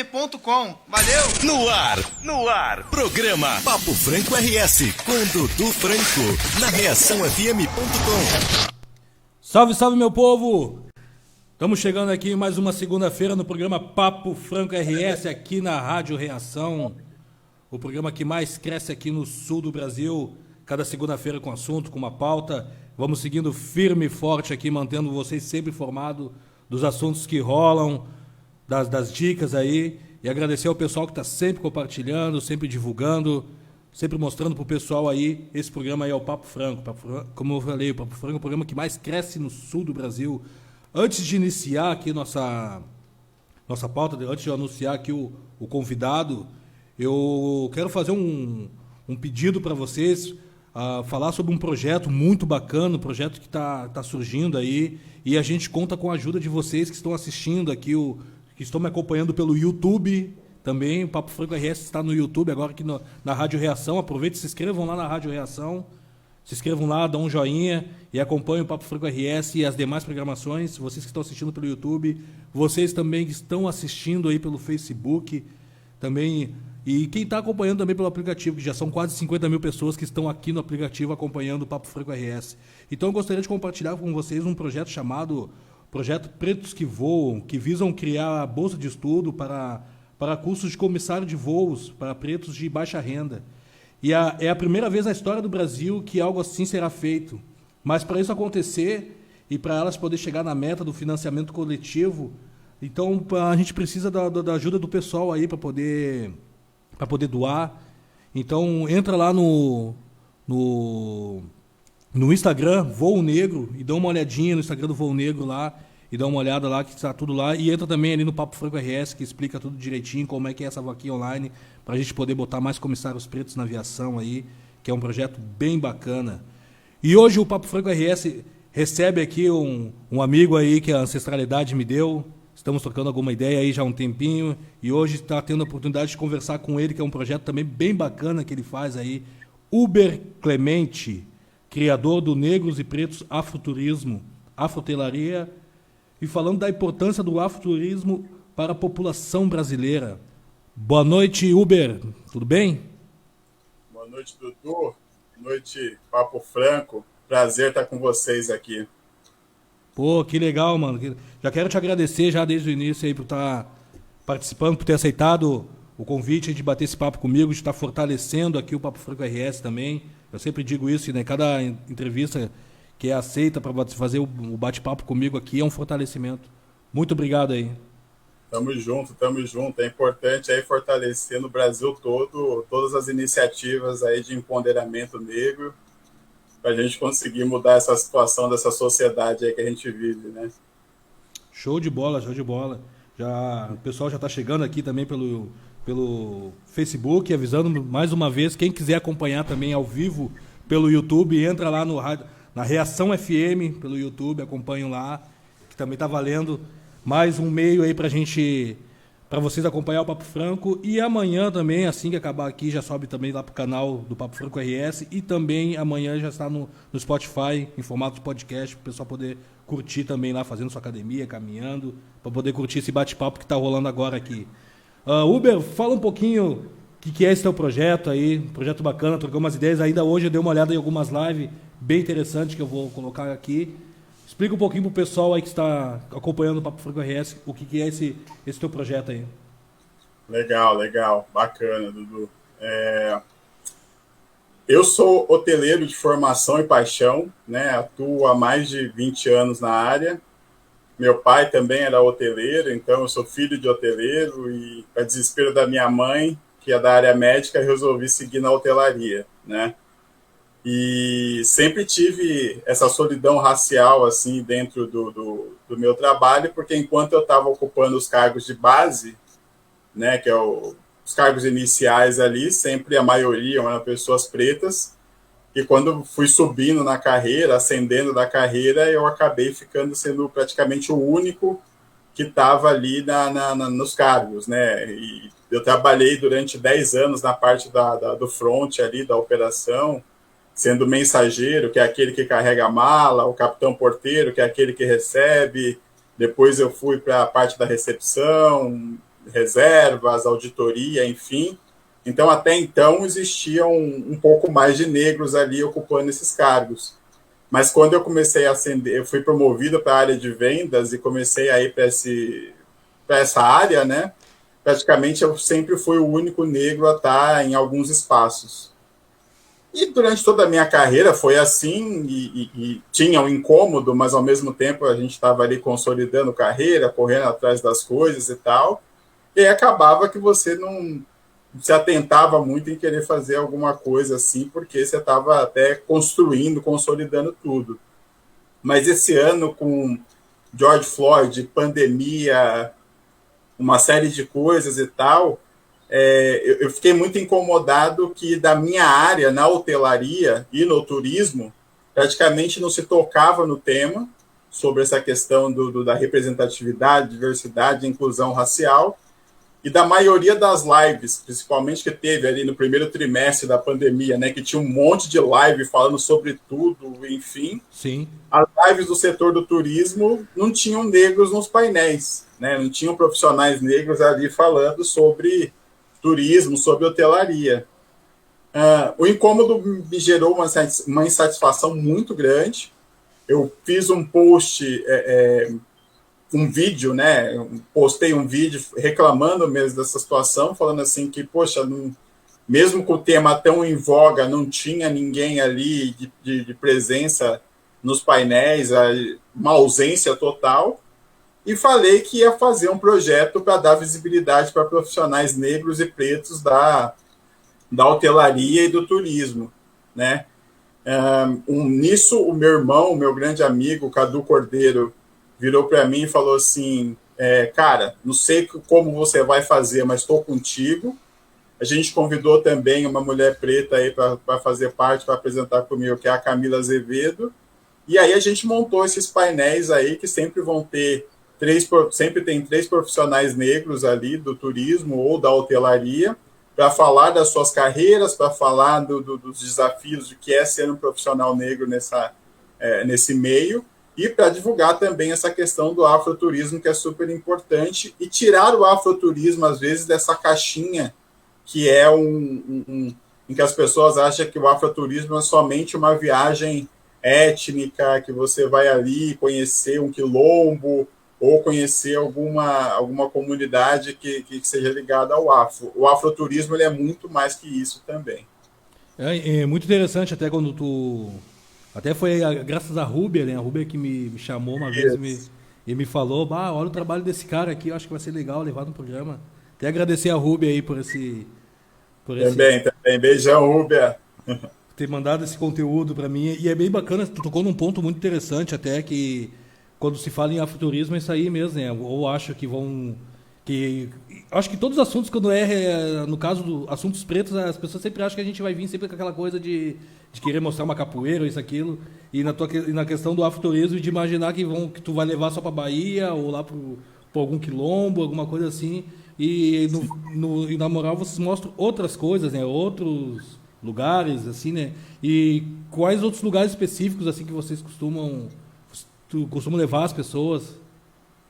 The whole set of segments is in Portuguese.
radiorreaçãofm.com. Valeu! No ar, programa Papo Franco RS, com Dudu Franco, na reaçãofm.com. Salve, salve, meu povo! Estamos chegando aqui mais uma segunda-feira no programa Papo Franco RS, aqui na Rádio Reação, o programa que mais cresce aqui no sul do Brasil, cada segunda-feira com assunto, com uma pauta. Vamos seguindo firme e forte aqui, mantendo vocês sempre informados dos assuntos que rolam, das dicas aí, e agradecer ao pessoal que está sempre compartilhando, sempre divulgando, sempre mostrando para o pessoal aí. Esse programa aí é o Papo Franco. Como eu falei, o Papo Franco é o programa que mais cresce no sul do Brasil. Antes de iniciar aqui nossa pauta, antes de eu anunciar aqui o convidado, eu quero fazer um pedido para vocês, falar sobre um projeto muito bacana, um projeto que está surgindo aí, e a gente conta com a ajuda de vocês que estão assistindo aqui, que estão me acompanhando pelo YouTube também. O Papo Franco RS está no YouTube agora aqui na Rádio Reação. Aproveitem, se inscrevam lá na Rádio Reação, se inscrevam lá, dão um joinha e acompanhem o Papo Franco RS e as demais programações. Vocês que estão assistindo pelo YouTube, vocês também que estão assistindo aí pelo Facebook também, e quem está acompanhando também pelo aplicativo, que já são quase 50 mil pessoas que estão aqui no aplicativo acompanhando o Papo Franco RS. Então eu gostaria de compartilhar com vocês um projeto chamado Projeto Pretos que Voam, que visam criar a bolsa de estudo para cursos de comissário de voos para pretos de baixa renda. E é a primeira vez na história do Brasil que algo assim será feito. Mas para isso acontecer e para elas poderem chegar na meta do financiamento coletivo, então a gente precisa da ajuda do pessoal aí para poder doar. Então entra lá no Instagram, Voo Negro, e dá uma olhadinha no Instagram do Voo Negro lá, e dá uma olhada lá que está tudo lá, e entra também ali no Papo Franco RS, que explica tudo direitinho, como é que é essa vaquinha online, para a gente poder botar mais comissários pretos na aviação aí, que é um projeto bem bacana. E hoje o Papo Franco RS recebe aqui um amigo aí que a ancestralidade me deu. Estamos trocando alguma ideia aí já há um tempinho, e hoje está tendo a oportunidade de conversar com ele, que é um projeto também bem bacana que ele faz aí, Uber Clemente, criador do Negros e Pretos Afroturismo, Afrotelaria, e falando da importância do afroturismo para a população brasileira. Boa noite, Uber, tudo bem? Boa noite, Dudu. Boa noite, Papo Franco. Prazer estar com vocês aqui. Pô, que legal, mano. Já quero te agradecer já desde o início aí por estar participando, por ter aceitado o convite de bater esse papo comigo, de estar fortalecendo aqui o Papo Franco RS também. Eu sempre digo isso, né? Cada entrevista que é aceita para fazer o bate-papo comigo aqui é um fortalecimento. Muito obrigado aí. Tamo junto, tamo junto. É importante aí fortalecer no Brasil todo todas as iniciativas aí de empoderamento negro, para a gente conseguir mudar essa situação dessa sociedade aí que a gente vive, né? Show de bola, show de bola. O pessoal já está chegando aqui também pelo Facebook, avisando mais uma vez, quem quiser acompanhar também ao vivo pelo YouTube, entra lá na Reação FM pelo YouTube, acompanham lá, que também está valendo mais um meio aí para vocês acompanhar o Papo Franco. E amanhã também, assim que acabar aqui, já sobe também lá para o canal do Papo Franco RS, e também amanhã já está no Spotify, em formato de podcast, para o pessoal poder curtir também lá, fazendo sua academia, caminhando, para poder curtir esse bate-papo que está rolando agora aqui. Uber, fala um pouquinho o que é esse teu projeto aí, projeto bacana, trocou umas ideias. Ainda hoje eu dei uma olhada em algumas lives bem interessantes que eu vou colocar aqui. Explica um pouquinho pro pessoal aí que está acompanhando o Papo Franco RS, o que é esse teu projeto aí. Legal, bacana, Dudu. Eu sou hoteleiro de formação e paixão, né? Atuo há mais de 20 anos na área. Meu pai também era hoteleiro, então eu sou filho de hoteleiro, e, para desespero da minha mãe, que é da área médica, resolvi seguir na hotelaria, né? E sempre tive essa solidão racial assim dentro do meu trabalho, porque enquanto eu estava ocupando os cargos de base, né, que é os cargos iniciais ali, sempre a maioria eram pessoas pretas, e quando fui subindo na carreira, ascendendo da carreira, eu acabei sendo praticamente o único que estava ali nos cargos, né? E eu trabalhei durante 10 anos na parte do front ali, da operação, sendo mensageiro, que é aquele que carrega a mala, o capitão porteiro, que é aquele que recebe. Depois eu fui para a parte da recepção, reservas, auditoria, enfim. Então, até então, existiam um pouco mais de negros ali ocupando esses cargos. Mas quando eu comecei a ascender, eu fui promovido para a área de vendas e comecei a ir para essa área, né? Praticamente eu sempre fui o único negro a estar em alguns espaços. E durante toda a minha carreira foi assim, e tinha um incômodo, mas ao mesmo tempo a gente estava ali consolidando carreira, correndo atrás das coisas e tal, e aí acabava que você não se atentava muito em querer fazer alguma coisa assim, porque você estava até construindo, consolidando tudo. Mas esse ano, com George Floyd, pandemia, uma série de coisas e tal, eu fiquei muito incomodado que da minha área, na hotelaria e no turismo, praticamente não se tocava no tema sobre essa questão da representatividade, diversidade, inclusão racial, e da maioria das lives, principalmente que teve ali no primeiro trimestre da pandemia, né, que tinha um monte de live falando sobre tudo, enfim. Sim. As lives do setor do turismo não tinham negros nos painéis, né, não tinham profissionais negros ali falando sobre turismo, sobre hotelaria. O incômodo me gerou uma insatisfação muito grande. Eu fiz um post, um vídeo, né? Postei um vídeo reclamando mesmo dessa situação, falando assim que, poxa, mesmo com o tema tão em voga, não tinha ninguém ali de presença nos painéis, uma ausência total. E falei que ia fazer um projeto para dar visibilidade para profissionais negros e pretos da hotelaria e do turismo, né? Nisso, o meu irmão, o meu grande amigo, Cadu Cordeiro, virou para mim e falou assim, cara, não sei como você vai fazer, mas estou contigo. A gente convidou também uma mulher preta aí para fazer parte, para apresentar comigo, que é a Camila Azevedo. E aí a gente montou esses painéis aí que sempre vão ter sempre tem 3 profissionais negros ali do turismo ou da hotelaria para falar das suas carreiras, para falar dos desafios de que é ser um profissional negro nesse meio e para divulgar também essa questão do afroturismo, que é super importante, e tirar o afroturismo, às vezes, dessa caixinha que é em que as pessoas acham que o afroturismo é somente uma viagem étnica, que você vai ali conhecer um quilombo ou conhecer alguma comunidade que seja ligada ao afro. O afroturismo ele é muito mais que isso também. É muito interessante, até quando tu... Até foi graças à Rúbia, né? A Rúbia que me chamou uma vez e me falou, olha o trabalho desse cara aqui, eu acho que vai ser legal levar no programa. Até agradecer a Rúbia aí por esse... Também. Beijão, Rúbia. Ter mandado esse conteúdo para mim. E é bem bacana, tu tocou num ponto muito interessante até, que quando se fala em afroturismo é isso aí mesmo, né? Ou acho que vão... acho que todos os assuntos, quando no caso assuntos pretos, as pessoas sempre acham que a gente vai vir sempre com aquela coisa de querer mostrar uma capoeira ou isso, aquilo. E na questão do afroturismo, de imaginar que tu vai levar só pra Bahia ou lá pro algum quilombo, alguma coisa assim. E na moral vocês mostram outras coisas, né? Outros lugares, assim, né? E quais outros lugares específicos, assim, que vocês costumam levar as pessoas?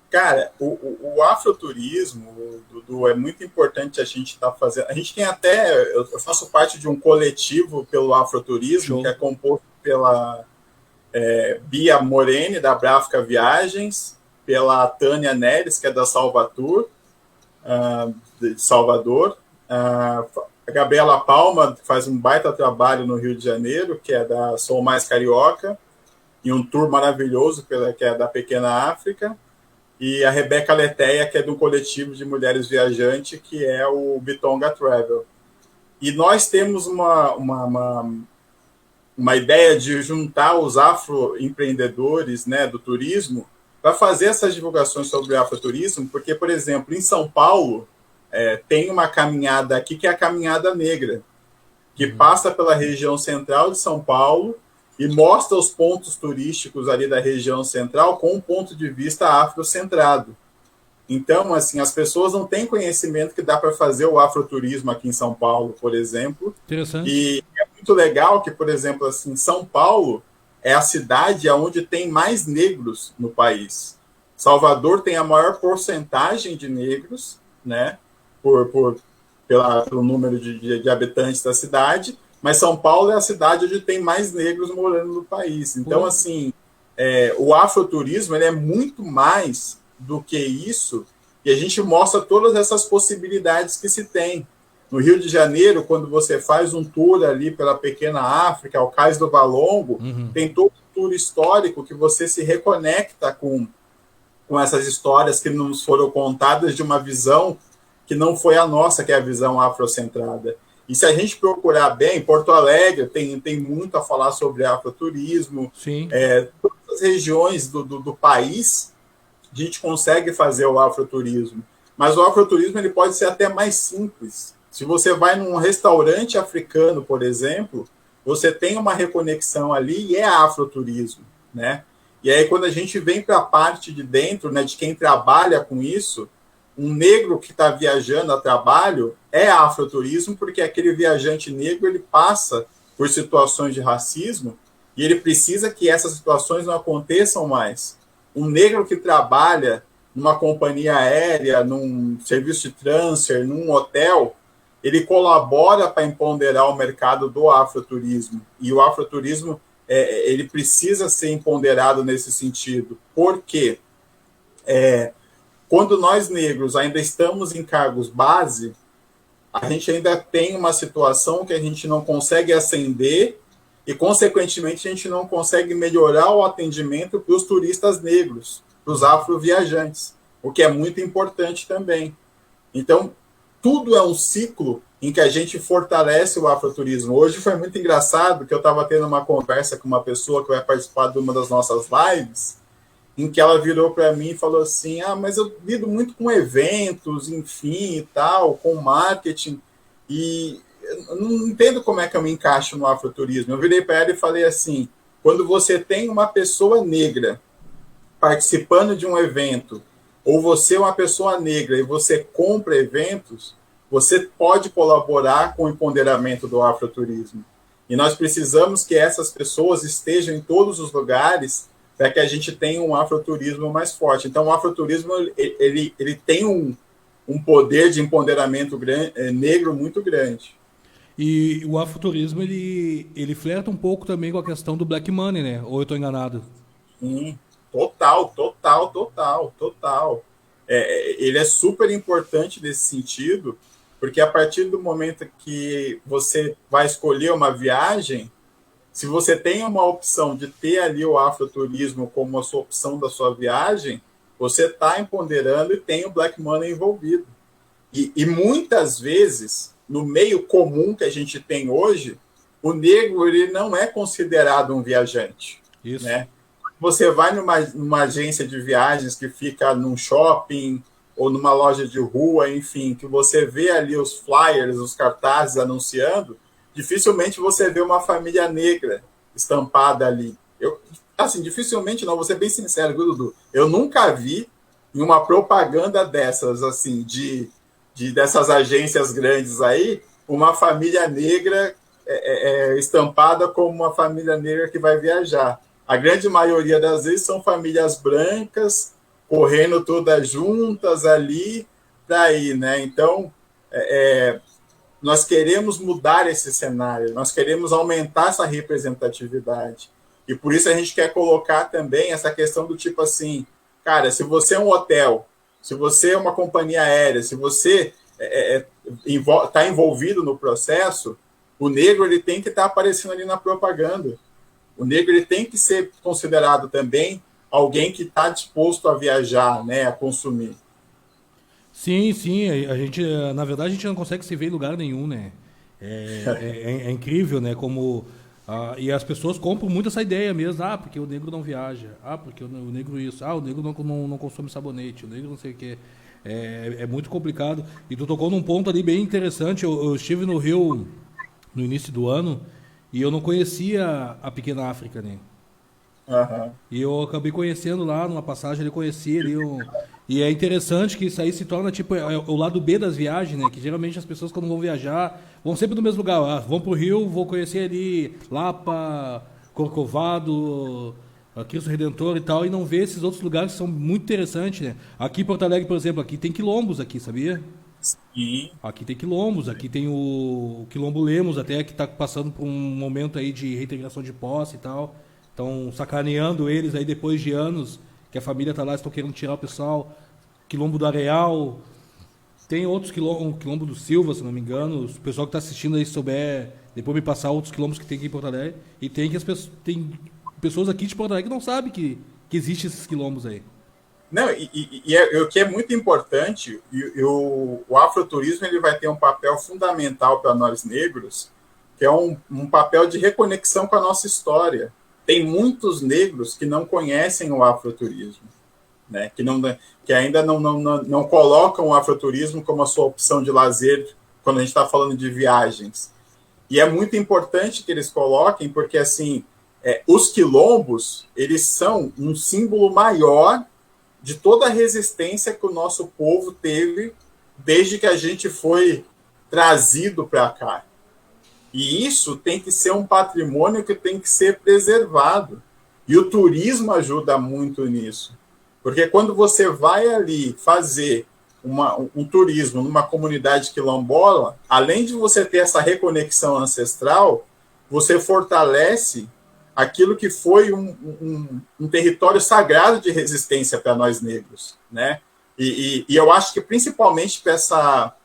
Cara, o afroturismo, Dudu, é muito importante a gente estar fazendo. A gente tem até... Eu faço parte de um coletivo pelo afroturismo, que é composto pela Bia Morene, da Bráfica Viagens, pela Tânia Neres, que é da Salvador, de Salvador, a Gabriela Palma, que faz um baita trabalho no Rio de Janeiro, que é da Sou Mais Carioca, e um tour maravilhoso, que é da Pequena África, e a Rebeca Leteia, que é de um coletivo de mulheres viajantes, que é o Bitonga Travel. E nós temos uma ideia de juntar os afroempreendedores, né, do turismo para fazer essas divulgações sobre o afroturismo, porque, por exemplo, em São Paulo, tem uma caminhada aqui que é a Caminhada Negra, que passa pela região central de São Paulo e mostra os pontos turísticos ali da região central com um ponto de vista afrocentrado. Então, assim, as pessoas não têm conhecimento que dá para fazer o afroturismo aqui em São Paulo, por exemplo. Interessante. E é muito legal que, por exemplo, assim, São Paulo é a cidade onde tem mais negros no país. Salvador tem a maior porcentagem de negros né, pelo número de habitantes da cidade, mas São Paulo é a cidade onde tem mais negros morando no país. Então, assim, o afroturismo ele é muito mais do que isso, e a gente mostra todas essas possibilidades que se tem. No Rio de Janeiro, quando você faz um tour ali pela Pequena África, ao Cais do Valongo, tem todo um tour histórico que você se reconecta com essas histórias que nos foram contadas de uma visão que não foi a nossa, que é a visão afrocentrada. E se a gente procurar bem, Porto Alegre tem muito a falar sobre afroturismo. Sim. Todas as regiões do país, a gente consegue fazer o afroturismo. Mas o afroturismo ele pode ser até mais simples. Se você vai num restaurante africano, por exemplo, você tem uma reconexão ali e é afroturismo, né? E aí, quando a gente vem para a parte de dentro, né, de quem trabalha com isso, um negro que está viajando a trabalho é afroturismo, porque aquele viajante negro ele passa por situações de racismo e ele precisa que essas situações não aconteçam mais. Um negro que trabalha numa companhia aérea, num serviço de transfer, num hotel, ele colabora para empoderar o mercado do afroturismo. E o afroturismo ele precisa ser empoderado nesse sentido. Por quê? Quando nós negros ainda estamos em cargos base, a gente ainda tem uma situação que a gente não consegue ascender e, consequentemente, a gente não consegue melhorar o atendimento para os turistas negros, para os afroviajantes, o que é muito importante também. Então, tudo é um ciclo em que a gente fortalece o afroturismo. Hoje foi muito engraçado que eu estava tendo uma conversa com uma pessoa que vai participar de uma das nossas lives, em que ela virou para mim e falou assim, mas eu lido muito com eventos, enfim, e tal, com marketing, e eu não entendo como é que eu me encaixo no afroturismo. Eu virei para ela e falei assim, quando você tem uma pessoa negra participando de um evento, ou você é uma pessoa negra e você compra eventos, você pode colaborar com o empoderamento do afroturismo. E nós precisamos que essas pessoas estejam em todos os lugares para que a gente tenha um afroturismo mais forte. Então, o afroturismo ele tem um poder de empoderamento negro muito grande. E o afroturismo, ele flerta um pouco também com a questão do black money, né? Ou eu estou enganado? Sim, total. Ele é super importante nesse sentido, porque a partir do momento que você vai escolher uma viagem, se você tem uma opção de ter ali o afroturismo como a sua opção da sua viagem, você está empoderando e tem o black money envolvido. E muitas vezes, no meio comum que a gente tem hoje, o negro ele não é considerado um viajante. Isso. Né? Você vai numa agência de viagens que fica num shopping ou numa loja de rua, enfim, que você vê ali os flyers, os cartazes anunciando, dificilmente você vê uma família negra estampada ali. Dificilmente não, vou ser bem sincero, viu, Dudu? Eu nunca vi em uma propaganda dessas, assim, dessas agências grandes aí, uma família negra estampada como uma família negra que vai viajar. A grande maioria das vezes são famílias brancas, correndo todas juntas ali, daí, né? Então, nós queremos mudar esse cenário, nós queremos aumentar essa representatividade. E por isso a gente quer colocar também essa questão do tipo assim, cara, se você é um hotel, se você é uma companhia aérea, se você está envolvido no processo, o negro ele tem que estar aparecendo ali na propaganda. O negro ele tem que ser considerado também alguém que está disposto a viajar, né, a consumir. Sim, a gente, na verdade, a gente não consegue se ver em lugar nenhum, né? É incrível, né? Como e as pessoas compram muito essa ideia mesmo, porque o negro não viaja, porque o negro isso, o negro não consome sabonete, o negro não sei o quê. É muito complicado. E tu tocou num ponto ali bem interessante. Eu estive no Rio no início do ano e eu não conhecia a Pequena África, né? Uhum. E eu acabei conhecendo lá, numa passagem, eu conheci ali E é interessante que isso aí se torna tipo o lado B das viagens, né? Que geralmente as pessoas quando vão viajar vão sempre no mesmo lugar. Vão pro Rio, vou conhecer ali Lapa, Corcovado, a Cristo Redentor e tal, e não vê esses outros lugares que são muito interessantes, né? Aqui em Porto Alegre, por exemplo, aqui tem quilombos aqui, sabia? E Aqui tem quilombos, aqui tem o Quilombo Lemos até, que está passando por um momento aí de reintegração de posse e tal. Estão sacaneando eles aí depois de anos que a família tá lá, estão querendo tirar o pessoal. Quilombo do Areal, tem outros quilombos, o Quilombo do Silva, se não me engano. O pessoal que está assistindo aí souber, depois me passar outros quilombos que tem aqui em Porto Alegre. E tem que tem pessoas aqui de Porto Alegre que não sabem que existem esses quilombos aí. não, o que é muito importante, o afroturismo ele vai ter um papel fundamental para nós negros, que é um papel de reconexão com a nossa história. Tem muitos negros que não conhecem o afroturismo, né? Que ainda não colocam o afroturismo como a sua opção de lazer quando a gente está falando de viagens. E é muito importante que eles coloquem, porque assim, os quilombos, eles são um símbolo maior de toda a resistência que o nosso povo teve desde que a gente foi trazido para cá. E isso tem que ser um patrimônio que tem que ser preservado. E o turismo ajuda muito nisso. Porque quando você vai ali fazer um turismo numa comunidade quilombola, além de você ter essa reconexão ancestral, você fortalece aquilo que foi um território sagrado de resistência para nós negros, né? E eu acho que principalmente para essa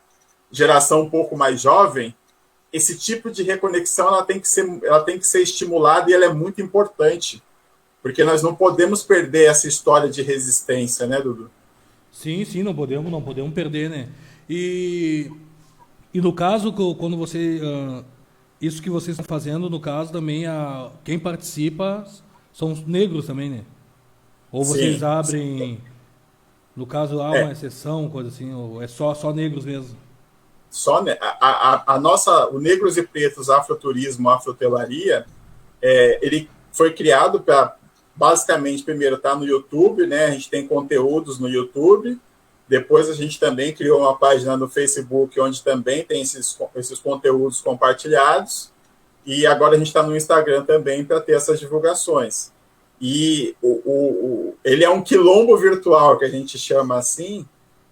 geração um pouco mais jovem, esse tipo de reconexão ela tem que ser estimulada e ela é muito importante, porque nós não podemos perder essa história de resistência, né, Dudu? Sim, sim, não podemos perder, né? E no caso, quando você... isso que vocês estão fazendo, no caso, também, quem participa são os negros também, né? Ou vocês Sim, abrem... sim. No caso, há uma exceção, coisa assim, ou é só negros mesmo? Só, né, o Negros e Pretos Afroturismo, Afrotelaria, ele foi criado para, basicamente, primeiro estar no YouTube, né? A gente tem conteúdos no YouTube. Depois a gente também criou uma página no Facebook, onde também tem esses conteúdos compartilhados. E agora a gente está no Instagram também para ter essas divulgações. E ele é um quilombo virtual, que a gente chama assim,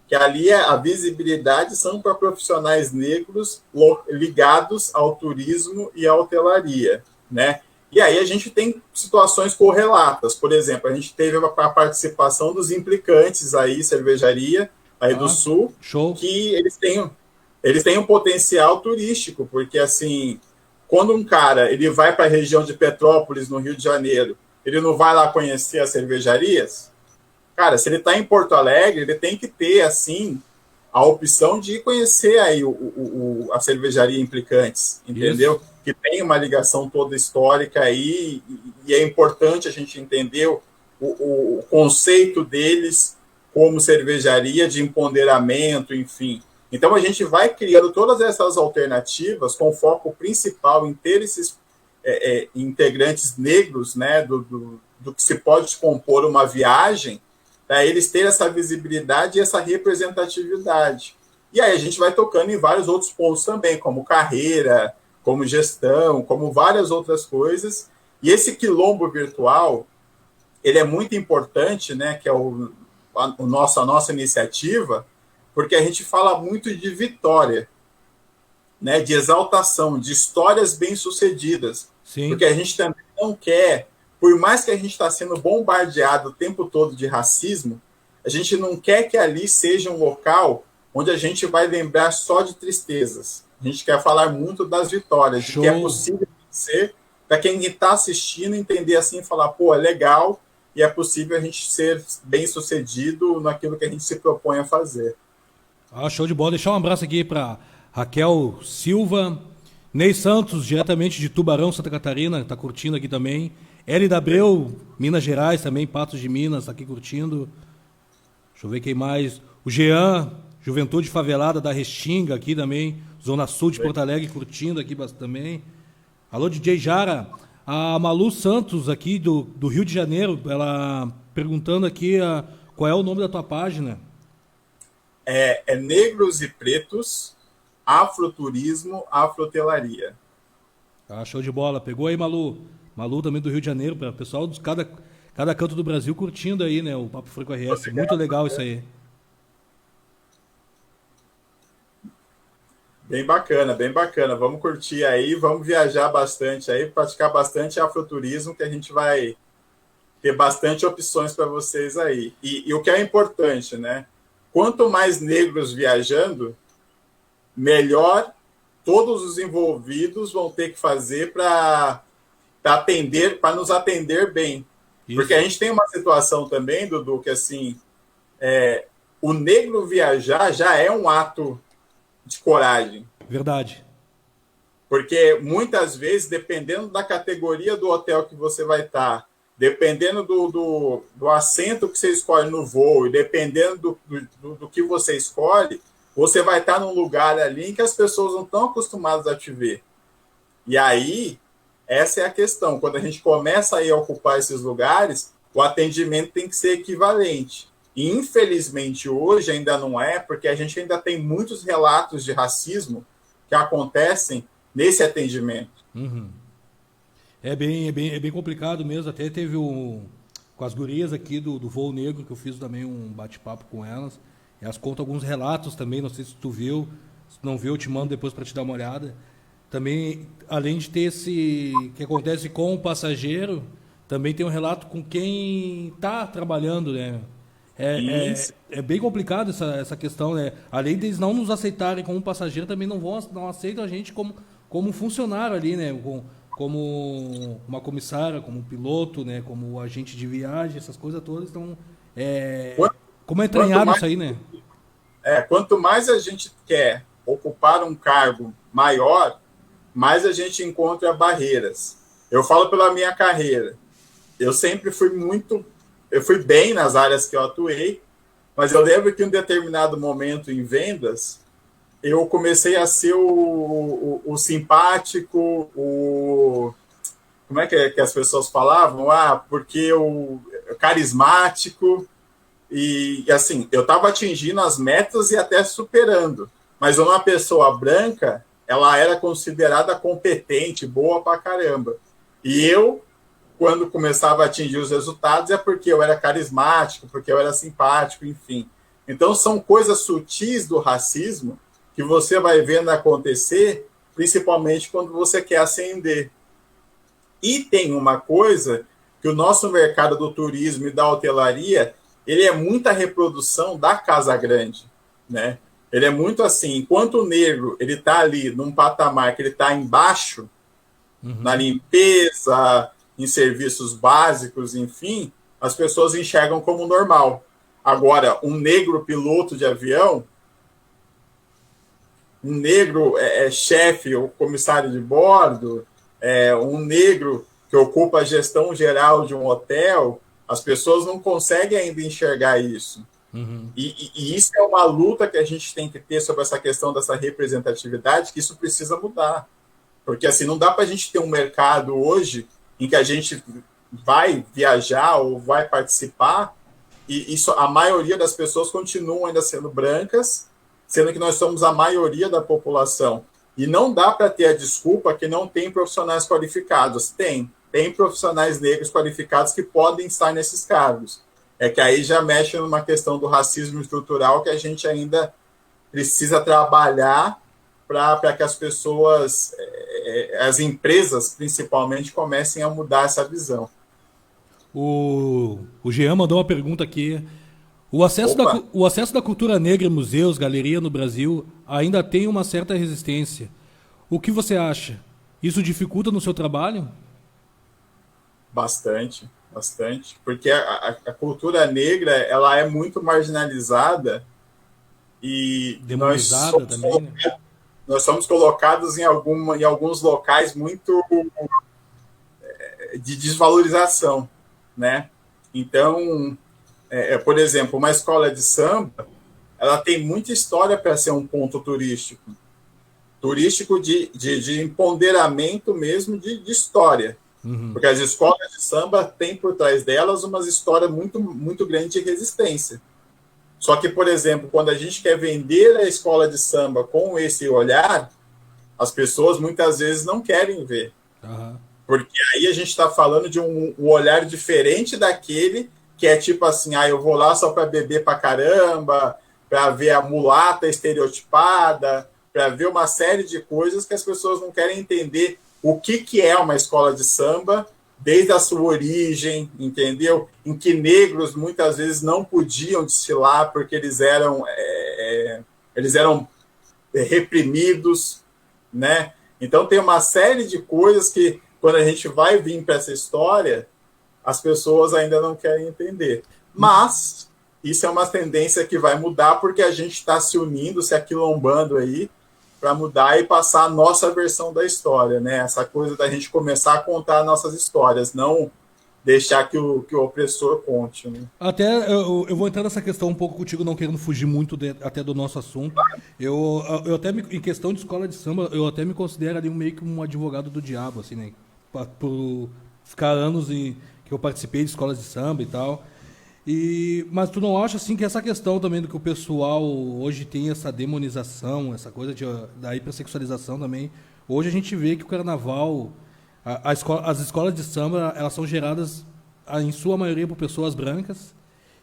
que ali a visibilidade são para profissionais negros ligados ao turismo e à hotelaria, né? E aí a gente tem situações correlatas. Por exemplo, a gente teve a participação dos Implicantes aí, cervejaria aí do Sul, show. que eles têm um potencial turístico, porque assim, quando um cara ele vai para a região de Petrópolis, no Rio de Janeiro, ele não vai lá conhecer as cervejarias? Cara, se ele está em Porto Alegre, ele tem que ter, assim, a opção de conhecer aí a cervejaria Implicantes, entendeu? Isso. Que tem uma ligação toda histórica aí, e é importante a gente entender o conceito deles como cervejaria de empoderamento, enfim. Então, a gente vai criando todas essas alternativas com foco principal em ter esses integrantes negros, né, do que se pode compor uma viagem, para eles terem essa visibilidade e essa representatividade. E aí a gente vai tocando em vários outros pontos também, como carreira, como gestão, como várias outras coisas. E esse quilombo virtual, ele é muito importante, né, que é a nossa iniciativa, porque a gente fala muito de vitória, né, de exaltação, de histórias bem-sucedidas. Sim. Porque a gente também não quer... Por mais que a gente está sendo bombardeado o tempo todo de racismo, a gente não quer que ali seja um local onde a gente vai lembrar só de tristezas. A gente quer falar muito das vitórias, de que é possível ser, para quem está assistindo entender assim e falar, pô, é legal e é possível a gente ser bem-sucedido naquilo que a gente se propõe a fazer. Show de bola. Deixar um abraço aqui para Raquel Silva, Ney Santos, diretamente de Tubarão, Santa Catarina, está curtindo aqui também. Hélida Abreu, Minas Gerais também, Patos de Minas, tá aqui curtindo. Deixa eu ver quem mais. O Jean, Juventude Favelada da Restinga aqui também. Zona Sul de Porto Alegre, curtindo aqui também. Alô, DJ Jara. A Malu Santos aqui do Rio de Janeiro, ela perguntando aqui qual é o nome da tua página. É Negros e Pretos, Afroturismo, Afrotelaria. Show de bola. Pegou aí, Malu? Malu também do Rio de Janeiro, para o pessoal, cada cada canto do Brasil curtindo aí, né? O Papo Franco RS. Muito legal isso aí. Bem bacana, bem bacana. Vamos curtir aí, vamos viajar bastante aí, praticar bastante afroturismo, que a gente vai ter bastante opções para vocês aí. E o que é importante, né? Quanto mais negros viajando, melhor todos os envolvidos vão ter que fazer para atender, para nos atender bem. Isso. Porque a gente tem uma situação também, Dudu, que assim, o negro viajar já é um ato de coragem. Verdade. Porque muitas vezes, dependendo da categoria do hotel que você vai estar, dependendo do assento que você escolhe no voo, e dependendo do que você escolhe, você vai estar num lugar ali em que as pessoas não estão acostumadas a te ver. E aí, essa é a questão. Quando a gente começa a ir ocupar esses lugares, o atendimento tem que ser equivalente. E, infelizmente, hoje ainda não é, porque a gente ainda tem muitos relatos de racismo que acontecem nesse atendimento. Uhum. É bem complicado mesmo. Até teve com as gurias aqui do Voo Negro, que eu fiz também um bate-papo com elas. Elas contam alguns relatos também, não sei se tu viu. Se não viu, eu te mando depois para te dar uma olhada. Também, além de ter esse que acontece com o passageiro, também tem um relato com quem está trabalhando, né? É bem complicado essa questão, né? Além deles não nos aceitarem como passageiro, também não aceitam a gente como funcionário ali, né? Como uma comissária, como piloto, né? Como agente de viagem, essas coisas todas. Então, como é entranhado isso aí, né? Quanto mais a gente quer ocupar um cargo maior, mais a gente encontra barreiras. Eu falo pela minha carreira. Eu sempre fui eu fui bem nas áreas que eu atuei, mas eu lembro que em um determinado momento em vendas, eu comecei a ser o simpático, como é que as pessoas falavam? Porque o carismático, e assim, eu estava atingindo as metas e até superando, mas uma pessoa branca, ela era considerada competente, boa pra caramba. E eu, quando começava a atingir os resultados, é porque eu era carismático, porque eu era simpático, enfim. Então, são coisas sutis do racismo que você vai vendo acontecer, principalmente quando você quer ascender. E tem uma coisa que o nosso mercado do turismo e da hotelaria, ele é muita reprodução da Casa Grande, né? Ele é muito assim, enquanto o negro ele está ali num patamar que ele está embaixo, na limpeza, em serviços básicos, enfim, as pessoas enxergam como normal. Agora, um negro piloto de avião, um negro chefe ou comissário de bordo, um negro que ocupa a gestão geral de um hotel, as pessoas não conseguem ainda enxergar isso. Uhum. E isso é uma luta que a gente tem que ter sobre essa questão dessa representatividade, que isso precisa mudar. Porque assim, não dá para a gente ter um mercado hoje em que a gente vai viajar ou vai participar e a maioria das pessoas continuam ainda sendo brancas, sendo que nós somos a maioria da população. E não dá para ter a desculpa que não tem profissionais qualificados. Tem profissionais negros qualificados que podem estar nesses cargos. É que aí já mexe numa questão do racismo estrutural que a gente ainda precisa trabalhar para que as pessoas, as empresas principalmente, comecem a mudar essa visão. O Jean mandou uma pergunta aqui. O acesso da cultura negra em museus, galeria no Brasil ainda tem uma certa resistência. O que você acha? Isso dificulta no seu trabalho? Bastante. Porque a cultura negra ela é muito marginalizada e demonizada também, né? Nós somos colocados em alguns locais muito de desvalorização, né? Então, por exemplo, uma escola de samba, ela tem muita história para ser um ponto turístico de empoderamento mesmo de história, porque as escolas de samba têm por trás delas uma história muito, muito grande de resistência. Só que, por exemplo, quando a gente quer vender a escola de samba com esse olhar, as pessoas muitas vezes não querem ver. Uhum. Porque aí a gente está falando de um olhar diferente daquele que é tipo assim, eu vou lá só para beber para caramba, para ver a mulata estereotipada, para ver uma série de coisas que as pessoas não querem entender o que é uma escola de samba, desde a sua origem, entendeu? Em que negros muitas vezes não podiam desfilar porque eles eram reprimidos, né? Então tem uma série de coisas que, quando a gente vai vir para essa história, as pessoas ainda não querem entender. Mas isso é uma tendência que vai mudar porque a gente está se unindo, se aquilombando aí para mudar e passar a nossa versão da história, né? Essa coisa da gente começar a contar nossas histórias, não deixar que o opressor conte, né? Até eu vou entrar nessa questão um pouco contigo, não querendo fugir muito até do nosso assunto. Eu até em questão de escola de samba, eu até me considero ali meio que um advogado do diabo, assim, né? Por ficar anos que eu participei de escolas de samba e tal. Mas tu não acha assim que essa questão também do que o pessoal hoje tem essa demonização, essa coisa da hipersexualização também? Hoje a gente vê que o carnaval, as escolas de samba, elas são geradas em sua maioria por pessoas brancas,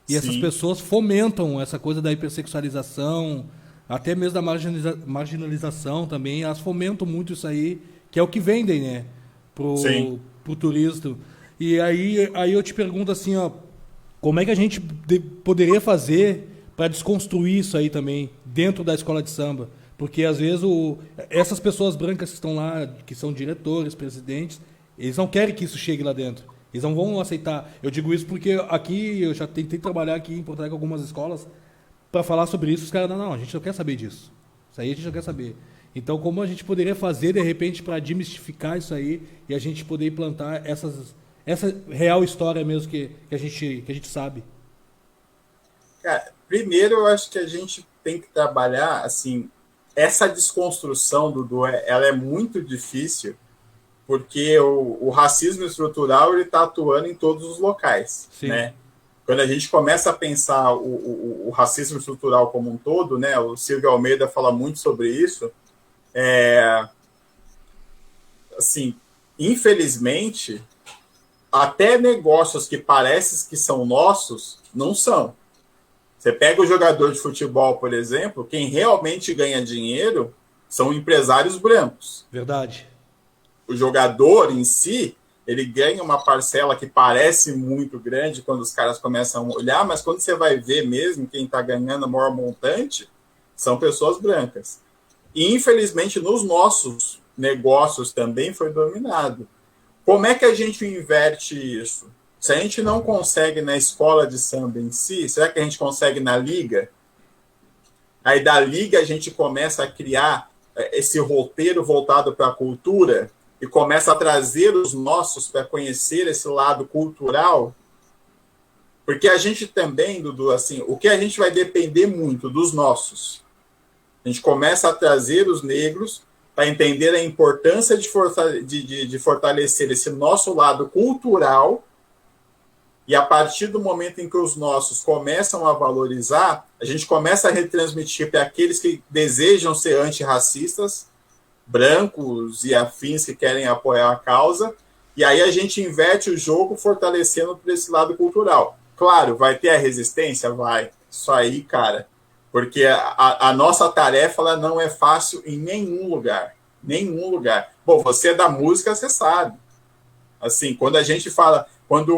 e Sim. essas pessoas fomentam essa coisa da hipersexualização, até mesmo da marginalização também. Elas fomentam muito isso aí, que é o que vendem, né, pro turista. E aí eu te pergunto assim, ó, como é que a gente poderia fazer para desconstruir isso aí também, dentro da escola de samba? Porque, às vezes, essas pessoas brancas que estão lá, que são diretores, presidentes, eles não querem que isso chegue lá dentro. Eles não vão aceitar. Eu digo isso porque aqui, eu já tentei trabalhar aqui em Porto Alegre com algumas escolas para falar sobre isso. Os caras, não, a gente não quer saber disso. Isso aí a gente não quer saber. Então, como a gente poderia fazer, de repente, para desmistificar isso aí e a gente poder implantar essa real história mesmo que a gente sabe? Cara, primeiro eu acho que a gente tem que trabalhar, assim, essa desconstrução, Dudu, ela é muito difícil, porque o racismo estrutural ele está atuando em todos os locais, Sim. Né? Quando a gente começa a pensar o racismo estrutural como um todo, né? O Silvio Almeida fala muito sobre isso, assim, infelizmente, até negócios que parecem que são nossos, não são. Você pega o jogador de futebol, por exemplo, quem realmente ganha dinheiro são empresários brancos. Verdade. O jogador em si, ele ganha uma parcela que parece muito grande quando os caras começam a olhar, mas quando você vai ver mesmo quem está ganhando o maior montante, são pessoas brancas. E, infelizmente, nos nossos negócios também foi dominado. Como é que a gente inverte isso? Se a gente não consegue na escola de samba em si, será que a gente consegue na liga? Aí da liga a gente começa a criar esse roteiro voltado para a cultura e começa a trazer os nossos para conhecer esse lado cultural. Porque a gente também, Dudu, assim, o que a gente vai depender muito dos nossos. A gente começa a trazer os negros para entender a importância de fortalecer esse nosso lado cultural. E a partir do momento em que os nossos começam a valorizar, a gente começa a retransmitir para aqueles que desejam ser antirracistas, brancos e afins que querem apoiar a causa, e aí a gente inverte o jogo fortalecendo por esse lado cultural. Claro, vai ter a resistência? Vai. Isso aí, cara. Porque a nossa tarefa ela não é fácil em nenhum lugar. Nenhum lugar. Bom, você é da música, você sabe. Assim, quando a gente fala... Quando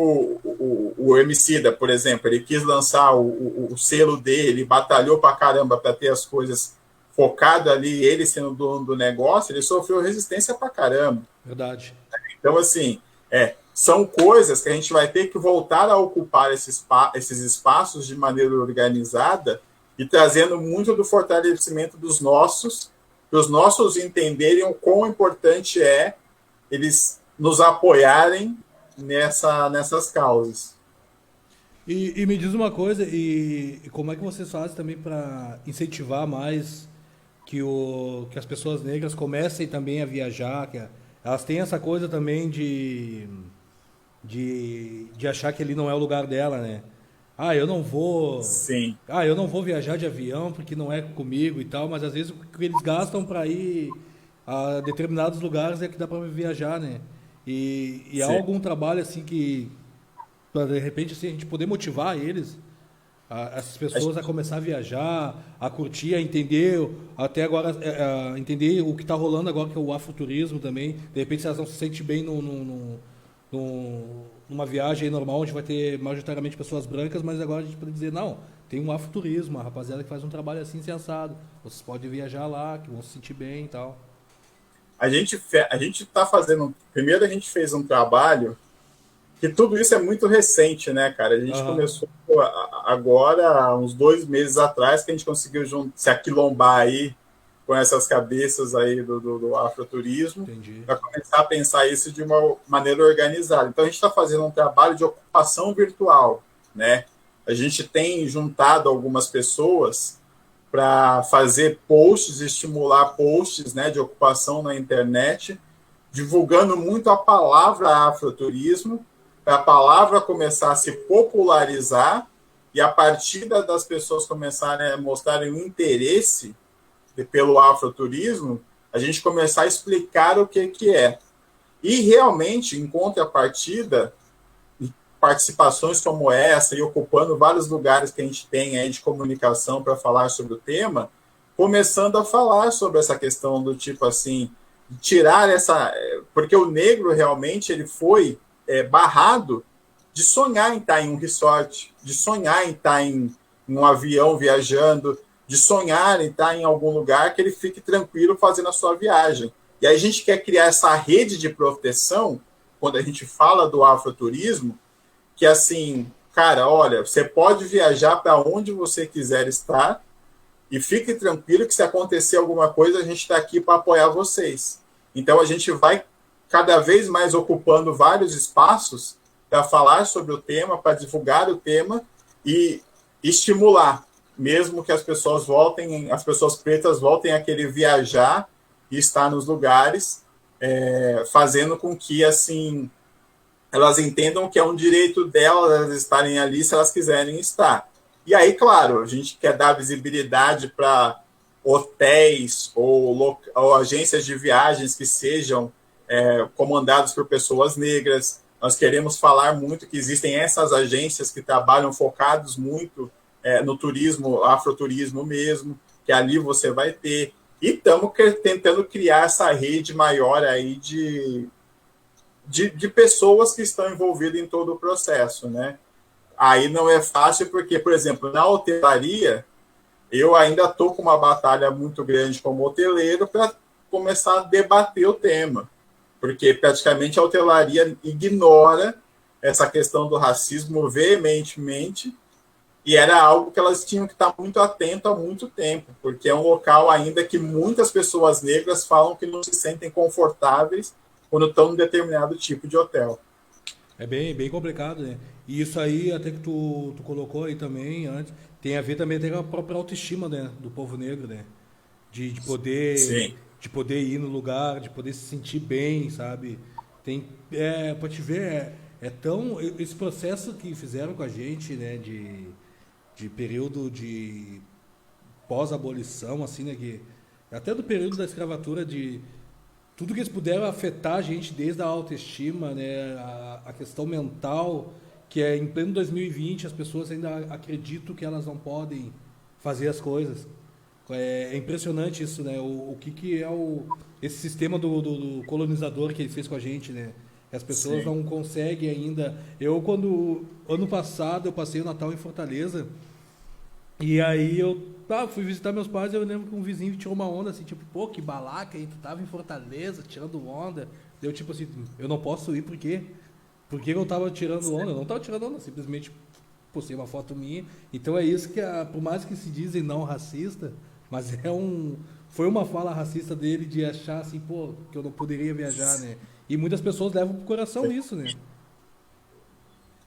o Emicida, por exemplo, ele quis lançar o selo dele, batalhou pra caramba para ter as coisas focado ali, ele sendo dono do negócio, ele sofreu resistência pra caramba. Verdade. Então, assim, são coisas que a gente vai ter que voltar a ocupar esses espaços de maneira organizada e trazendo muito do fortalecimento dos nossos, para os nossos entenderem o quão importante é eles nos apoiarem nessas causas. E me diz uma coisa, e como é que vocês fazem também para incentivar mais que as pessoas negras comecem também a viajar, elas têm essa coisa também de achar que ali não é o lugar dela, né? Eu não vou... Sim. Eu não vou viajar de avião porque não é comigo e tal, mas às vezes o que eles gastam para ir a determinados lugares é que dá para viajar, né? E há Sim. algum trabalho assim que, pra, de repente, assim, a gente poder motivar eles, essas pessoas a começar a viajar, a curtir, a entender, até agora, a entender o que está rolando agora, que é o afroturismo também. De repente, se elas não se sentem bem numa viagem normal, onde vai ter majoritariamente pessoas brancas, mas agora a gente pode dizer, não, tem um afroturismo, a rapaziada que faz um trabalho assim sensado. Vocês podem viajar lá, que vão se sentir bem e tal. A gente está fazendo. Primeiro, a gente fez um trabalho que tudo isso é muito recente, né, cara? A gente Aham, começou agora, há uns 2 meses atrás, que a gente conseguiu se aquilombar aí com essas cabeças aí do afroturismo, entendi. para começar a pensar isso de uma maneira organizada. Então, a gente está fazendo um trabalho de ocupação virtual, né? A gente tem juntado algumas pessoas para fazer posts, estimular posts, né, de ocupação na internet, divulgando muito a palavra afroturismo, para a palavra começar a se popularizar e a partir das pessoas começarem a mostrarem um interesse pelo afroturismo, a gente começar a explicar o que é. E realmente, em contrapartida, participações como essa e ocupando vários lugares que a gente tem aí de comunicação para falar sobre o tema, começando a falar sobre essa questão do tipo assim, tirar essa... Porque o negro realmente ele foi barrado de sonhar em estar em um resort, de sonhar em estar em um avião viajando, de sonhar em estar em algum lugar que ele fique tranquilo fazendo a sua viagem. E aí a gente quer criar essa rede de proteção, quando a gente fala do afroturismo, que assim, cara, olha, você pode viajar para onde você quiser estar e fique tranquilo que se acontecer alguma coisa, a gente está aqui para apoiar vocês. Então a gente vai cada vez mais ocupando vários espaços para falar sobre o tema, para divulgar o tema e estimular, mesmo que as pessoas voltem, as pessoas pretas voltem a querer viajar e estar nos lugares, fazendo com que assim elas entendam que é um direito delas estarem ali se elas quiserem estar. E aí, claro, a gente quer dar visibilidade para hotéis ou agências de viagens que sejam comandados por pessoas negras. Nós queremos falar muito que existem essas agências que trabalham focados muito no turismo, afroturismo mesmo, que ali você vai ter. E estamos tentando criar essa rede maior aí de pessoas que estão envolvidas em todo o processo, né? Aí não é fácil porque, por exemplo, na hotelaria, eu ainda estou com uma batalha muito grande como hoteleiro para começar a debater o tema, porque praticamente a hotelaria ignora essa questão do racismo veementemente e era algo que elas tinham que estar muito atento há muito tempo, porque é um local ainda que muitas pessoas negras falam que não se sentem confortáveis quando estão em determinado tipo de hotel. É bem complicado, né? E isso aí, até que tu colocou aí também antes, tem a ver também até com a própria autoestima, né, do povo negro, né? De poder, Sim, de poder ir no lugar, de poder se sentir bem, sabe? Tem, pra te ver, é tão. Esse processo que fizeram com a gente, né, de período de pós-abolição, assim, né? Que, até do período da escravatura, de tudo que eles puderam afetar a gente, desde a autoestima, né, a questão mental, que é em pleno 2020 as pessoas ainda acreditam que elas não podem fazer as coisas. É impressionante isso, né? O que é esse sistema do colonizador que ele fez com a gente, né? As pessoas sim. não conseguem ainda. Ano passado, eu passei o Natal em Fortaleza. E aí eu fui visitar meus pais, eu lembro que um vizinho tirou uma onda assim, tipo, pô, que balaca aí, tu tava em Fortaleza tirando onda. Eu tipo assim, eu não posso ir por quê? Por que eu tava tirando onda? Eu não tava tirando onda, simplesmente postei uma foto minha. Então é isso que, por mais que se dizem não racista, mas foi uma fala racista dele de achar assim, pô, que eu não poderia viajar, né? E muitas pessoas levam pro coração isso, né?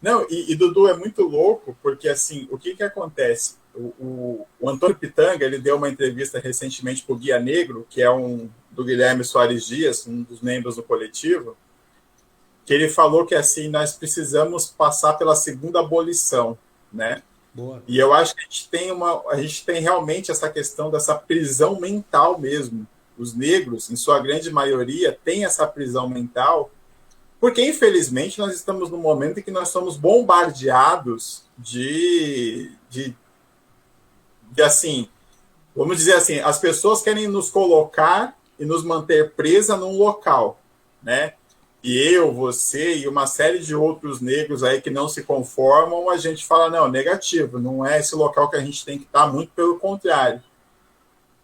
Não, Dudu, é muito louco, porque assim, o que acontece? O Antônio Pitanga, ele deu uma entrevista recentemente para o Guia Negro, que é do Guilherme Soares Dias, um dos membros do coletivo, que ele falou que assim, nós precisamos passar pela segunda abolição, né? Boa. E eu acho que a gente tem realmente essa questão dessa prisão mental mesmo. Os negros, em sua grande maioria, têm essa prisão mental Porque, infelizmente, nós estamos num momento em que nós somos bombardeados de assim, vamos dizer assim, as pessoas querem nos colocar e nos manter presa num local, né? E eu, você e uma série de outros negros aí que não se conformam, a gente fala, não, negativo, não é esse local que a gente tem que estar, muito pelo contrário.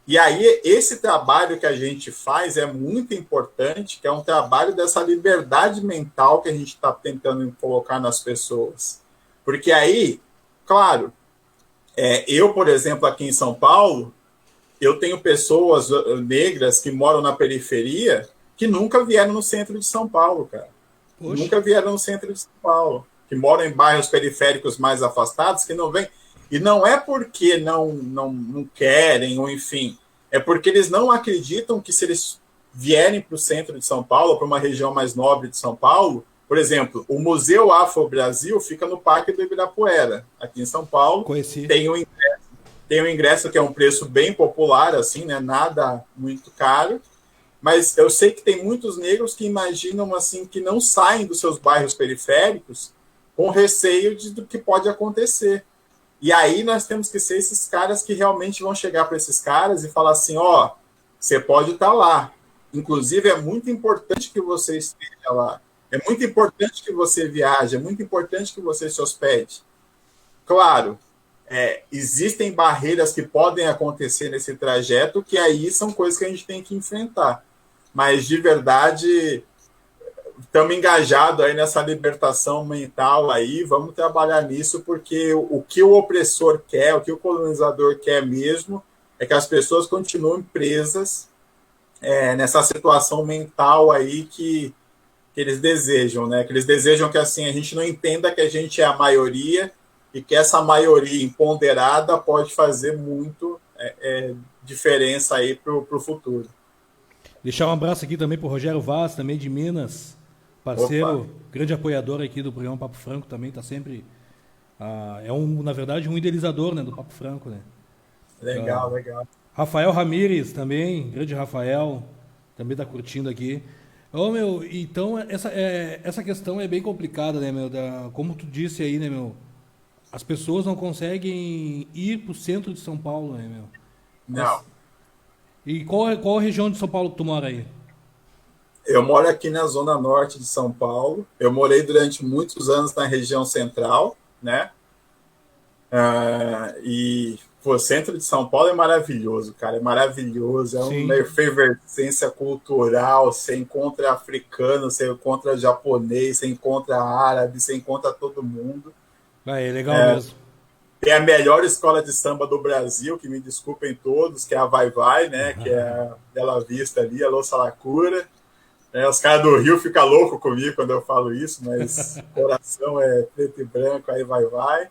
E aí, esse trabalho que a gente faz é muito importante, que é um trabalho dessa liberdade mental que a gente está tentando colocar nas pessoas. Porque aí, claro, eu, por exemplo, aqui em São Paulo, eu tenho pessoas negras que moram na periferia que nunca vieram no centro de São Paulo, cara. Poxa. Nunca vieram no centro de São Paulo. Que moram em bairros periféricos mais afastados, que não vêm. E não é porque não querem, ou enfim, é porque eles não acreditam que se eles vierem para o centro de São Paulo, para uma região mais nobre de São Paulo, por exemplo, o Museu Afro-Brasil fica no Parque do Ibirapuera, aqui em São Paulo. Conheci. Tem um ingresso que é um preço bem popular, assim, né? Nada muito caro. Mas eu sei que tem muitos negros que imaginam assim que não saem dos seus bairros periféricos com receio do que pode acontecer. E aí nós temos que ser esses caras que realmente vão chegar para esses caras e falar assim, ó, você pode estar lá. Inclusive, é muito importante que você esteja lá. É muito importante que você viaje, é muito importante que você se hospede. Claro, existem barreiras que podem acontecer nesse trajeto, que aí são coisas que a gente tem que enfrentar. Mas, de verdade, estamos engajados aí nessa libertação mental aí, vamos trabalhar nisso, porque o que o opressor quer, o que o colonizador quer mesmo, é que as pessoas continuem presas nessa situação mental aí que eles desejam, né? Que eles desejam que assim a gente não entenda que a gente é a maioria e que essa maioria empoderada pode fazer muito diferença aí para o futuro. Deixar um abraço aqui também para o Rogério Vaz, também de Minas, parceiro, Opa. Grande apoiador aqui do programa Papo Franco, também está sempre... na verdade, um idealizador, né, do Papo Franco, né? Legal, legal. Rafael Ramires também, grande Rafael, também está curtindo aqui. Então, essa questão é bem complicada, né, meu? Como tu disse aí, né, meu? As pessoas não conseguem ir para o centro de São Paulo, né, meu? Não. E qual a região de São Paulo que tu mora aí? Eu moro aqui na zona norte de São Paulo. Eu morei durante muitos anos na região central, né? E o centro de São Paulo é maravilhoso, cara. É maravilhoso. É uma efervescência cultural. Você encontra africano, você encontra japonês, você encontra árabe, você encontra todo mundo. É legal mesmo. Tem a melhor escola de samba do Brasil, que me desculpem todos, que é a Vai Vai, né? Que é a Bela Vista ali, a Louça Lacura. Os caras do Rio ficam loucos comigo quando eu falo isso, mas coração é preto e branco, aí vai.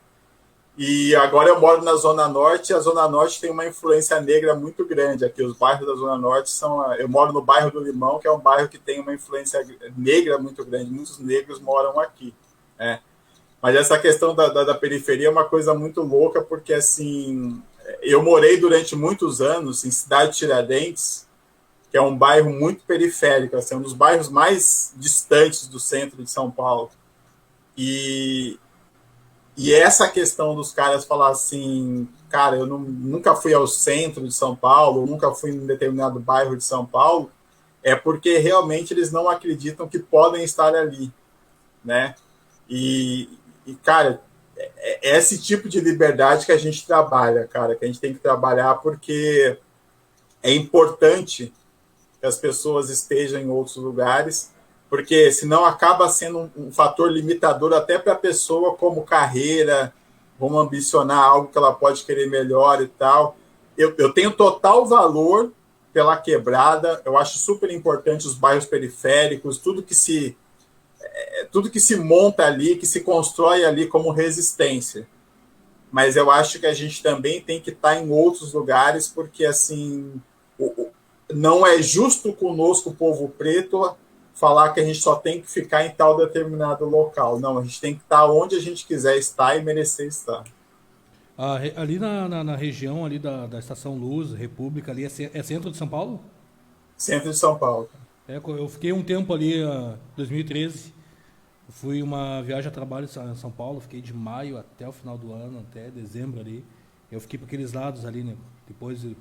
E agora eu moro na Zona Norte, e a Zona Norte tem uma influência negra muito grande. Aqui os bairros da Zona Norte são... Eu moro no bairro do Limão, que é um bairro que tem uma influência negra muito grande. Muitos negros moram aqui, né? Mas essa questão da periferia é uma coisa muito louca, porque, assim, eu morei durante muitos anos em Cidade Tiradentes, que é um bairro muito periférico, assim, um dos bairros mais distantes do centro de São Paulo. E essa questão dos caras falar assim, cara, eu nunca fui ao centro de São Paulo, nunca fui em determinado bairro de São Paulo, é porque realmente eles não acreditam que podem estar ali, né? E cara, é esse tipo de liberdade que a gente trabalha, cara, que a gente tem que trabalhar, porque é importante que as pessoas estejam em outros lugares, porque senão acaba sendo um fator limitador até para a pessoa como carreira, como ambicionar algo que ela pode querer melhor e tal. Eu tenho total valor pela quebrada, eu acho super importante os bairros periféricos, tudo que se monta ali, que se constrói ali como resistência. Mas eu acho que a gente também tem que estar em outros lugares, porque assim não é justo conosco, o povo preto, falar que a gente só tem que ficar em tal determinado local. Não, a gente tem que estar onde a gente quiser estar e merecer estar. Ali na região ali da Estação Luz, República, ali é centro de São Paulo? Centro de São Paulo. Eu fiquei um tempo ali, 2013. Fui uma viagem a trabalho em São Paulo, fiquei de maio até o final do ano, até dezembro ali. Eu fiquei por aqueles lados ali, né? Depois um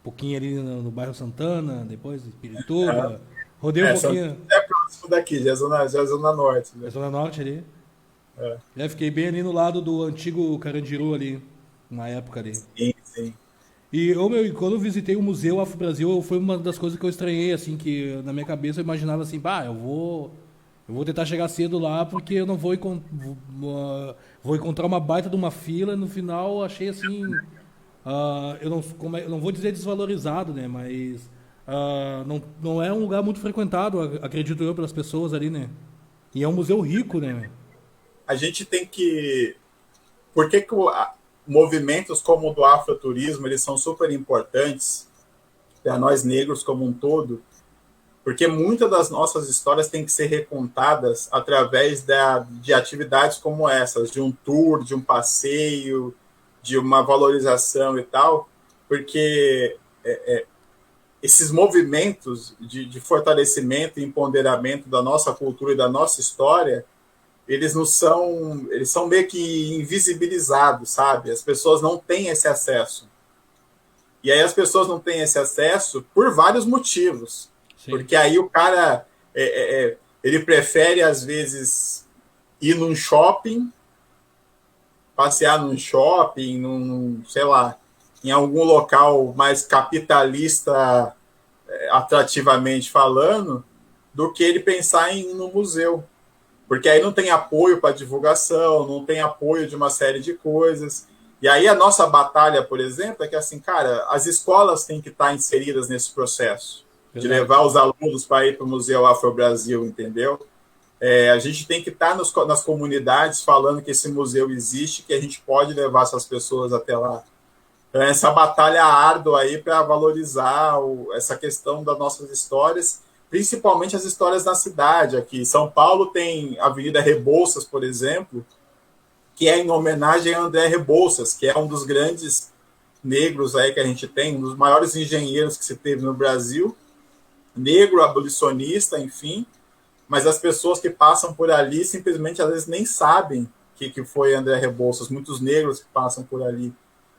pouquinho ali no bairro Santana, depois Pirituba. Rodei um pouquinho. É próximo daqui, já é zona norte, Na né? Zona Norte ali. É. Fiquei bem ali no lado do antigo Carandiru ali, na época ali. Sim, sim. E quando eu visitei o Museu Afro Brasil, foi uma das coisas que eu estranhei, assim, que na minha cabeça eu imaginava assim, eu vou tentar chegar cedo lá porque eu não vou encontrar uma baita de uma fila. No final, eu achei assim, eu não vou dizer desvalorizado, né? Mas não é um lugar muito frequentado, acredito eu, pelas pessoas ali, né? E é um museu rico, né? A gente tem que... Por que movimentos como o do afroturismo, eles são super importantes para nós negros como um todo? Porque muitas das nossas histórias têm que ser recontadas através de atividades como essas, de um tour, de um passeio, de uma valorização e tal, porque esses movimentos de fortalecimento e empoderamento da nossa cultura e da nossa história, eles são meio que invisibilizados, sabe? As pessoas não têm esse acesso. E aí as pessoas não têm esse acesso por vários motivos. Sim. Porque aí o cara ele prefere, às vezes, ir num shopping, passear num shopping, sei lá, em algum local mais capitalista, atrativamente falando, do que ele pensar em ir no museu. Porque aí não tem apoio para divulgação, não tem apoio de uma série de coisas. E aí a nossa batalha, por exemplo, é que assim, cara, as escolas têm que estar inseridas nesse processo. De levar os alunos para ir para o Museu Afro Brasil, entendeu? A gente tem que estar nas comunidades falando que esse museu existe, que a gente pode levar essas pessoas até lá. Então, essa batalha árdua aí para valorizar essa questão das nossas histórias, principalmente as histórias na cidade aqui. São Paulo tem a Avenida Rebouças, por exemplo, que é em homenagem a André Rebouças, que é um dos grandes negros aí que a gente tem, um dos maiores engenheiros que se teve no Brasil, negro, abolicionista, enfim, mas as pessoas que passam por ali simplesmente às vezes nem sabem que foi André Rebouças, muitos negros que passam por ali.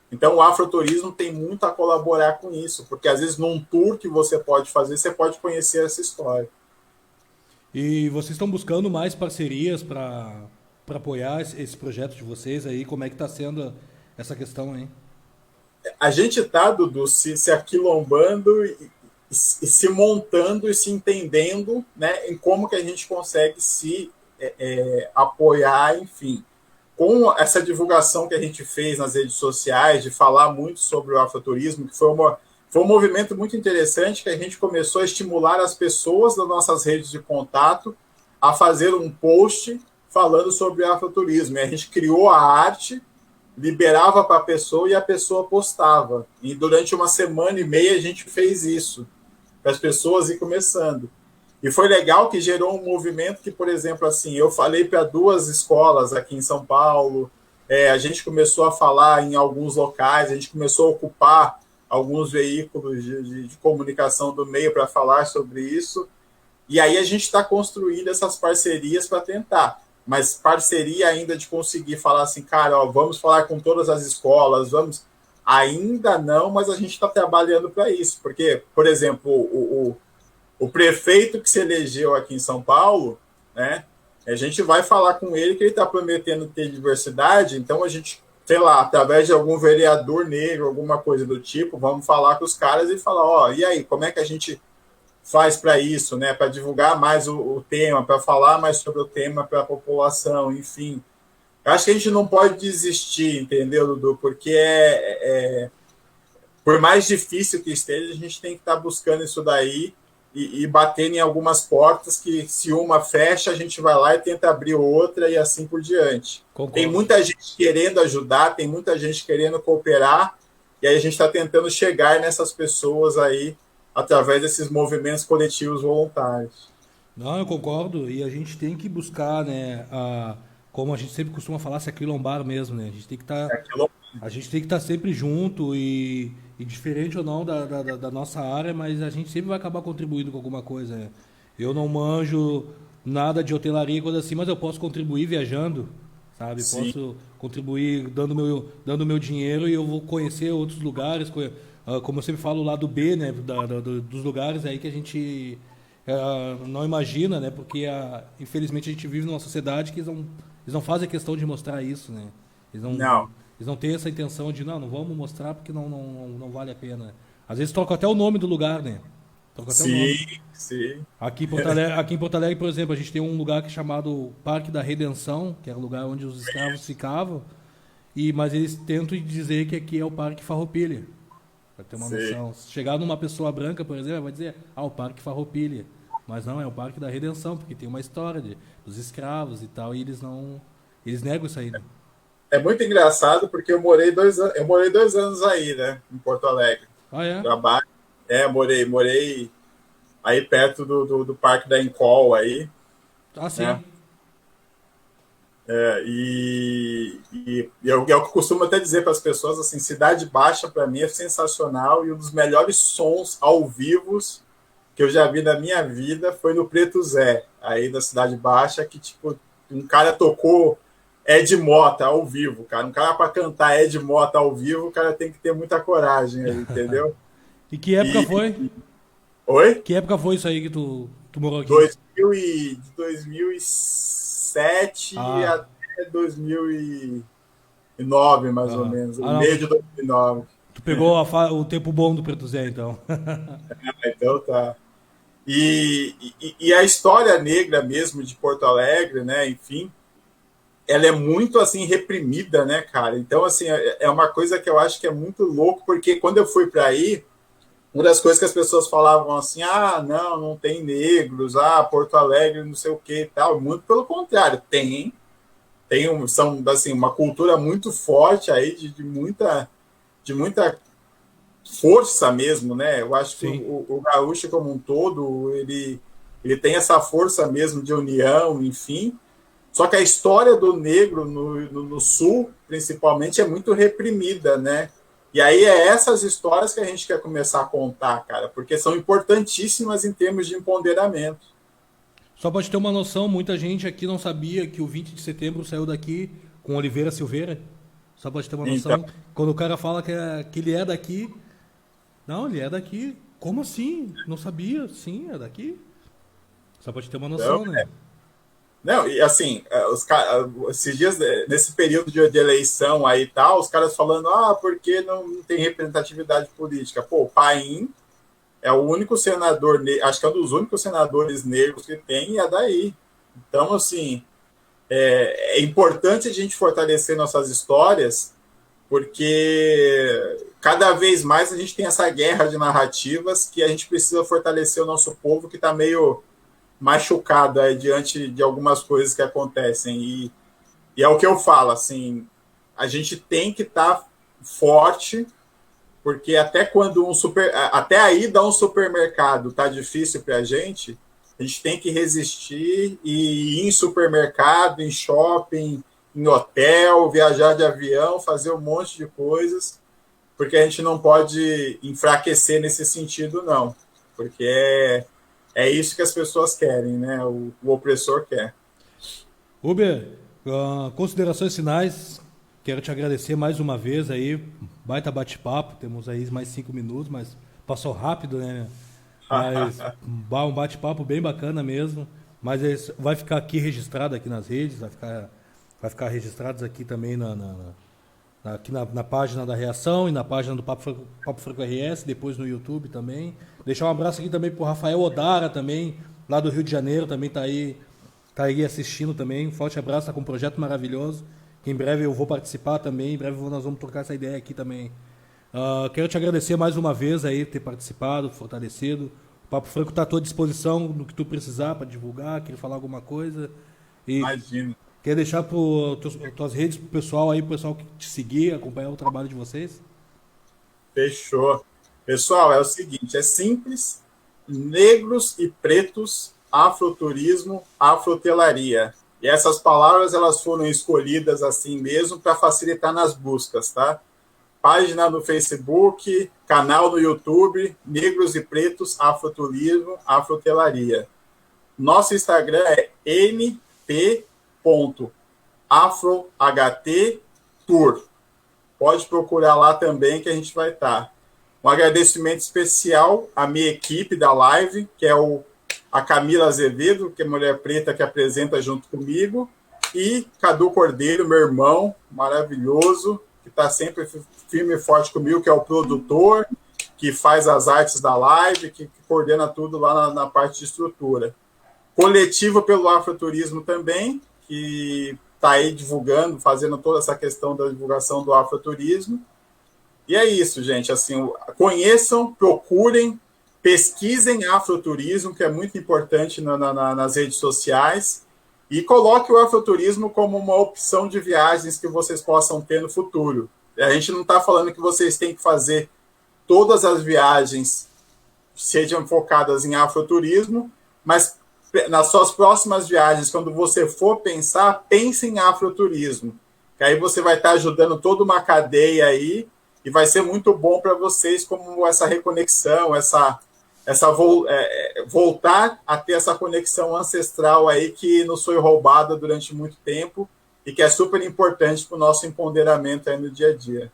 Então o afroturismo tem muito a colaborar com isso, porque às vezes num tour que você pode fazer, você pode conhecer essa história. E vocês estão buscando mais parcerias para apoiar esse projeto de vocês aí? Como é que está sendo essa questão aí? A gente está, Dudu, se aquilombando e se montando e se entendendo, né, em como que a gente consegue se apoiar, enfim. Com essa divulgação que a gente fez nas redes sociais, de falar muito sobre o afroturismo, que foi um movimento muito interessante, que a gente começou a estimular as pessoas das nossas redes de contato a fazer um post falando sobre o afroturismo. E a gente criou a arte, liberava para a pessoa e a pessoa postava. E durante uma semana e meia a gente fez isso, para as pessoas ir começando. E foi legal que gerou um movimento que, por exemplo, assim, eu falei para 2 escolas aqui em São Paulo, a gente começou a falar em alguns locais, a gente começou a ocupar alguns veículos de comunicação do meio para falar sobre isso, e aí a gente está construindo essas parcerias para tentar, mas parceria ainda de conseguir falar assim, cara, ó, vamos falar com todas as escolas, vamos... Ainda não, mas a gente está trabalhando para isso, porque, por exemplo, o prefeito que se elegeu aqui em São Paulo, né, a gente vai falar com ele que ele está prometendo ter diversidade, então a gente, sei lá, através de algum vereador negro, alguma coisa do tipo, vamos falar com os caras e falar, ó, e aí, como é que a gente faz para isso, né, para divulgar mais o tema, para falar mais sobre o tema para a população, enfim. Eu acho que a gente não pode desistir, entendeu, Dudu? Porque por mais difícil que esteja, a gente tem que estar buscando isso daí e batendo em algumas portas que, se uma fecha, a gente vai lá e tenta abrir outra e assim por diante. Concordo. Tem muita gente querendo ajudar, tem muita gente querendo cooperar, e aí a gente está tentando chegar nessas pessoas aí através desses movimentos coletivos voluntários. Não, eu concordo, e a gente tem que buscar, né, como a gente sempre costuma falar, se aquilombar mesmo, né? A gente tem que estar sempre junto e E diferente ou não da nossa área, mas a gente sempre vai acabar contribuindo com alguma coisa. Né? Eu não manjo nada de hotelaria e coisa assim, mas eu posso contribuir viajando, sabe? Sim. Posso contribuir dando meu dinheiro e eu vou conhecer outros lugares, como eu sempre falo, o lado B, né? Dos lugares aí que a gente não imagina, né? Porque infelizmente a gente vive numa sociedade que eles não fazem questão de mostrar isso, né? Eles não, Não. eles não têm essa intenção de, não vamos mostrar porque não vale a pena. Às vezes trocam até o nome do lugar, né? Trocam até o Sim, nome. sim. Aqui em Porto Alegre, por exemplo, a gente tem um lugar que é chamado Parque da Redenção, que era o lugar onde os escravos ficavam, mas eles tentam dizer que aqui é o Parque Farroupilha, para ter uma Sim. noção. Se chegar numa pessoa branca, por exemplo, vai dizer, o Parque Farroupilha. Mas não, é o Parque da Redenção, porque tem uma história dos escravos e tal, e eles negam isso aí, né? É muito engraçado porque eu morei 2 anos aí, né, em Porto Alegre. Ah, é? Trabalho. Morei aí perto do Parque da Encol aí, Ah, né? sim. E é o que eu costumo até dizer para as pessoas, assim, Cidade Baixa para mim é sensacional e um dos melhores sons ao vivo que eu já vi na minha vida foi no Preto Zé, aí da Cidade Baixa, que tipo, um cara tocou Ed Mota ao vivo, cara. Um cara para cantar Ed Mota ao vivo, o cara tem que ter muita coragem aí, entendeu? E que época E, foi? oi? Que época foi isso aí que tu morou aqui? De 2007 Ah, até 2009, mais ou menos. No não, meio de 2009. tu pegou o tempo bom do Preto Zé, então. Então tá. E a história negra mesmo de Porto Alegre, né? Enfim, ela é muito assim reprimida, né, cara? Então assim é uma coisa que eu acho que é muito louco porque quando eu fui para aí, uma das coisas que as pessoas falavam assim, não tem negros, Porto Alegre, não sei o que e tal. Muito pelo contrário, são assim uma cultura muito forte aí de muita força mesmo, né? Eu acho que Sim. o gaúcho como um todo, ele tem essa força mesmo de união, enfim. Só que a história do negro no Sul, principalmente, é muito reprimida, né? E aí é essas histórias que a gente quer começar a contar, cara, porque são importantíssimas em termos de empoderamento. Só pra te ter uma noção, muita gente aqui não sabia que o 20 de setembro saiu daqui com Oliveira Silveira. Só pra te ter uma Então, noção, quando o cara fala que ele é daqui, não, ele é daqui. Como assim? Não sabia? Sim, é daqui. Só pra te ter uma então noção, né? não, e assim, esses dias, nesse período de eleição aí e tal, os caras falando, porque não tem representatividade política. Pô, o Paim é o único senador, acho que é um dos únicos senadores negros que tem, e é daí. Então, assim, é importante a gente fortalecer nossas histórias, porque cada vez mais a gente tem essa guerra de narrativas que a gente precisa fortalecer o nosso povo que está meio machucado diante de algumas coisas que acontecem. E é o que eu falo, assim, a gente tem que estar forte, porque até a ida a um supermercado tá difícil para a gente tem que resistir e ir em supermercado, em shopping, em hotel, viajar de avião, fazer um monte de coisas, porque a gente não pode enfraquecer nesse sentido, não. Porque é isso que as pessoas querem, né? O opressor quer. Uber, considerações finais. Quero te agradecer mais uma vez aí. Baita bate-papo. Temos aí mais 5 minutos, mas passou rápido, né? Mas um bate-papo bem bacana mesmo. Mas vai ficar aqui registrado aqui nas redes, vai ficar registrados aqui também aqui na página da Reação e na página do Papo Franco RS, depois no YouTube também. Deixar um abraço aqui também pro Rafael Odara também, lá do Rio de Janeiro, também tá aí assistindo também. Um forte abraço, tá com um projeto maravilhoso, que em breve eu vou participar também, em breve nós vamos trocar essa ideia aqui também. Quero te agradecer mais uma vez aí por ter participado, fortalecido. O Papo Franco está à tua disposição no que tu precisar para divulgar, querer falar alguma coisa. E Imagina. quer deixar tuas redes pro pessoal aí, pro pessoal que te seguir, acompanhar o trabalho de vocês? Fechou. Pessoal, é o seguinte, é simples. Negros e pretos, afroturismo, afrotelaria. E essas palavras elas foram escolhidas assim mesmo para facilitar nas buscas, tá? página no Facebook, canal no YouTube, Negros e Pretos, Afroturismo, Afrotelaria. Nosso Instagram é nt.afrohttour. Pode procurar lá também que a gente vai estar. Um agradecimento especial à minha equipe da live, que é a Camila Azevedo, que é mulher preta que apresenta junto comigo, e Cadu Cordeiro, meu irmão, maravilhoso, que está sempre firme e forte comigo, que é o produtor, que faz as artes da live, que coordena tudo lá na parte de estrutura. Coletivo pelo Afroturismo também, que está aí divulgando, fazendo toda essa questão da divulgação do afroturismo. E é isso, gente. Assim, conheçam, procurem, pesquisem afroturismo, que é muito importante nas redes sociais, e coloque o afroturismo como uma opção de viagens que vocês possam ter no futuro. A gente não está falando que vocês têm que fazer todas as viagens sejam focadas em afroturismo, mas nas suas próximas viagens, quando você for pensar, pense em afroturismo, que aí você vai estar ajudando toda uma cadeia aí, e vai ser muito bom para vocês como essa reconexão, voltar a ter essa conexão ancestral aí que nos foi roubada durante muito tempo e que é super importante para o nosso empoderamento aí no dia a dia.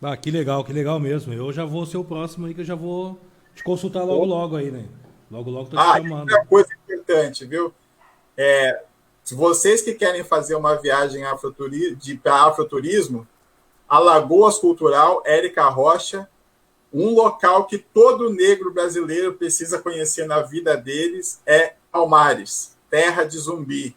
Ah, que legal mesmo. Eu já vou ser o próximo aí, que eu já vou te consultar logo aí, né? Logo tô te chamando. Outra coisa importante, viu? Se vocês que querem fazer uma viagem para afroturismo, Alagoas Cultural, Érica Rocha, um local que todo negro brasileiro precisa conhecer na vida deles é Palmares, terra de zumbi.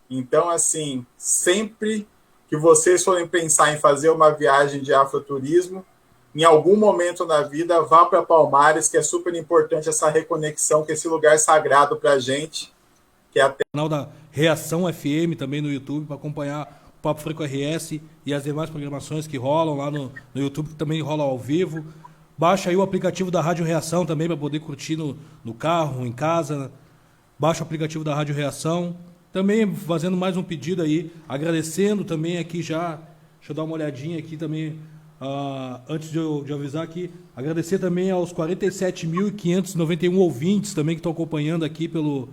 Então, assim, sempre que vocês forem pensar em fazer uma viagem de afroturismo, em algum momento na vida, vá para Palmares, que é super importante essa reconexão, que é esse lugar sagrado para a gente. Que é até... O canal da Reação FM também no YouTube, para acompanhar o Papo Franco RS e as demais programações que rolam lá no YouTube, que também rolam ao vivo. Baixa aí o aplicativo da Rádio Reação também, para poder curtir no carro, em casa. Baixa o aplicativo da Rádio Reação. Também fazendo mais um pedido aí, agradecendo também aqui já, deixa eu dar uma olhadinha aqui também, antes de eu avisar aqui, agradecer também aos 47.591 ouvintes também que estão acompanhando aqui pelo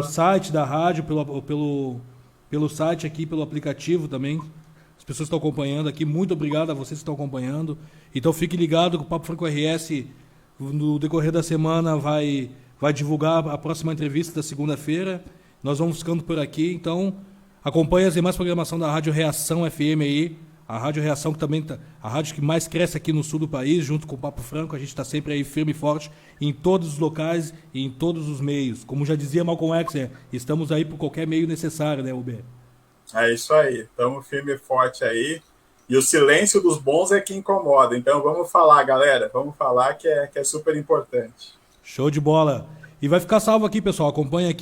site da rádio, pelo site aqui, pelo aplicativo também. As pessoas estão acompanhando aqui, muito obrigado a vocês que estão acompanhando. Então fique ligado que o Papo Franco RS, no decorrer da semana, vai divulgar a próxima entrevista da segunda-feira. Nós vamos ficando por aqui, então acompanhe as demais programações da Rádio Reação FM aí, a Rádio Reação que também a rádio que mais cresce aqui no sul do país, junto com o Papo Franco. A gente está sempre aí firme e forte em todos os locais e em todos os meios. Como já dizia Malcolm X, estamos aí por qualquer meio necessário, né, Uber? É isso aí, estamos firme e forte aí. E o silêncio dos bons é que incomoda. Então vamos falar, galera, vamos falar que é super importante. Show de bola. E vai ficar salvo aqui, pessoal. Acompanhe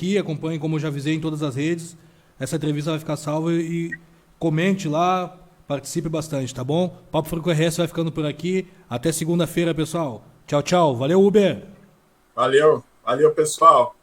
como eu já avisei em todas as redes. Essa entrevista vai ficar salva e comente lá, participe bastante, tá bom? Papo Franco RS vai ficando por aqui. Até segunda-feira, pessoal. Tchau, tchau. Valeu, Uber. Valeu, pessoal.